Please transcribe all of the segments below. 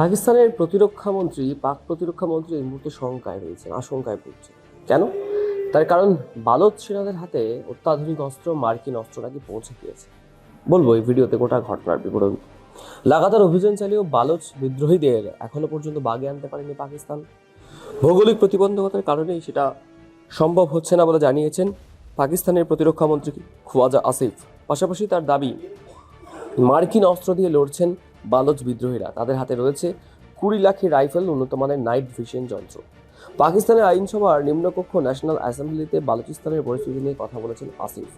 পাকিস্তানের পাক প্রতিরক্ষা মন্ত্রী এই মুহূর্তে আশঙ্কায় পড়ছেন। কেন? তার কারণ বালোচ সেনাদের হাতে অত্যাধুনিক মার্কিন অস্ত্র নাকি পৌঁছে গিয়েছে। বলবো এই ভিডিওতে গোটা ঘটনার বিবরণ। লাগাতার অভিযান চালিয়েও বালোচ বিদ্রোহীদের এখনো পর্যন্ত বাগে আনতে পারেনি পাকিস্তান। ভৌগোলিক প্রতিবন্ধকতার কারণেই সেটা সম্ভব হচ্ছে না বলে জানিয়েছেন পাকিস্তানের প্রতিরক্ষা মন্ত্রী খোয়াজা আসিফ। পাশাপাশি তার দাবি, মার্কিন অস্ত্র দিয়ে লড়ছেন বালোচ বিদ্রোহীরা। তাদের হাতে রয়েছে 20 লাখের রাইফেল, উন্নত মানের নাইট ভিশন যন্ত্র। পাকিস্তানের আইনসভার নিম্নকক্ষ ন্যাশনাল অ্যাসেম্বলিতে বালুচিস্তানের পরিস্থিতি নিয়ে কথা বলেছেন আসিফ।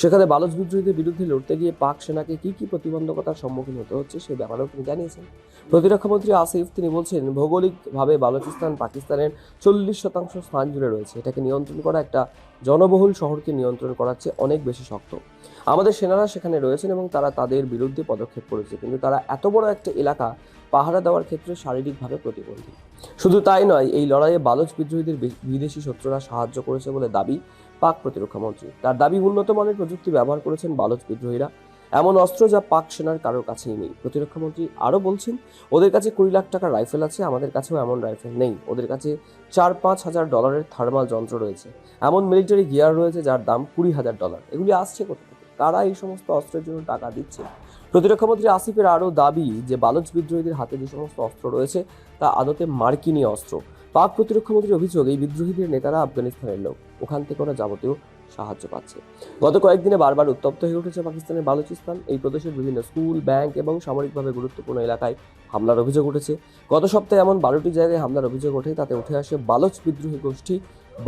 সেখানে বালোচ বিদ্রোহীদের বিরুদ্ধে লড়তে গিয়ে পাক সেনাকে কি কি প্রতিবন্ধকতার সম্মুখীন হতে হচ্ছে সে ব্যাপারেও তিনি জানিয়েছেন। প্রতিরক্ষামন্ত্রী আসিফ তিনি বলছেন, ভৌগোলিকভাবে বালুচিস্তান পাকিস্তানের 40% স্থান জুড়ে রয়েছে। এটাকে নিয়ন্ত্রণ করা একটা জনবহুল শহরকে নিয়ন্ত্রণ করার চেয়ে অনেক বেশি শক্ত। আমাদের সেনারা সেখানে রয়েছেন এবং তারা তাদের বিরুদ্ধে পদক্ষেপ করেছে, কিন্তু তারা এত বড় একটা এলাকা পাহারা দেওয়ার ক্ষেত্রে শারীরিকভাবে প্রতিবন্ধী। শুধু তাই নয়, এই লড়াইয়ে বালোচ বিদ্রোহীদের বিদেশি শত্রুরা সাহায্য করেছে বলে দাবি পাক প্রতিরক্ষা মন্ত্রী। তার দাবি, উন্নত মানের প্রযুক্তি ব্যবহার করেছেন বালোচ বিদ্রোহীরা, এমন অস্ত্র যা পাক সেনার কারোর কাছেই নেই। প্রতিরক্ষা মন্ত্রী আরও বলছেন, ওদের কাছে 20 লাখ টাকার রাইফেল আছে, আমাদের কাছেও এমন রাইফেল নেই। ওদের কাছে $4-5 হাজার থার্মাল যন্ত্র রয়েছে, এমন মিলিটারি গিয়ার রয়েছে যার দাম $20,000। এগুলি আসছে কোথা থেকে? কারা এই সমস্ত অস্ত্রের জন্য টাকা দিচ্ছে? প্রতিরক্ষামন্ত্রী আসিফের আরও দাবি যে বালোচ বিদ্রোহীদের হাতে যে সমস্ত অস্ত্র রয়েছে তা আদতে মার্কিনী অস্ত্র। পাক প্রতিরক্ষামন্ত্রীর অভিযোগ, এই বিদ্রোহীদের নেতারা আফগানিস্তানের লোক, ওখান থেকে ওরা যাবতীয় সাহায্য পাচ্ছে। গত কয়েকদিনে বারবার উত্তপ্ত হয়ে উঠেছে পাকিস্তানের বালুচিস্তান। এই প্রদেশের বিভিন্ন স্কুল, ব্যাংক এবং সামরিকভাবে গুরুত্বপূর্ণ এলাকায় হামলার অভিযোগ উঠেছে। গত সপ্তাহে এমন 12টি জায়গায় হামলার অভিযোগ ওঠে। তাতে উঠে আসে বালোচ বিদ্রোহী গোষ্ঠী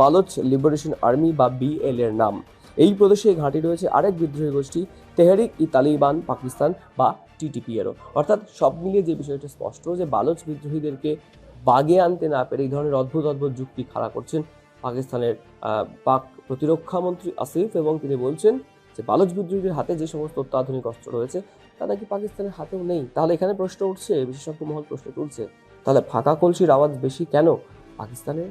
বালোচ লিবারেশন আর্মি বা BL এর নাম। এই প্রদেশে ঘাঁটি রয়েছে আরেক বিদ্রোহী গোষ্ঠী তেহরিক-ই-তালিবান পাকিস্তান বা TTP এরও। অর্থাৎ সব মিলিয়ে যে বিষয়টা স্পষ্ট যে বালোচ বিদ্রোহীদেরকে বাগে আনতে না পেরে এই ধরনের অদ্ভুত অদ্ভুত যুক্তি খাড়া করছেন পাকিস্তানের পাক প্রতিরক্ষা মন্ত্রী আসিফ, এবং তিনি বলছেন যে বালোচ বিদ্রোহীদের হাতে যে সমস্ত অত্যাধুনিক অস্ত্র রয়েছে তা নাকি পাকিস্তানের হাতেও নেই। তাহলে এখানে প্রশ্ন উঠছে, বিশেষজ্ঞ মহল প্রশ্ন তুলছে, তাহলে ফাঁকা কলসির আওয়াজ বেশি কেন পাকিস্তানের?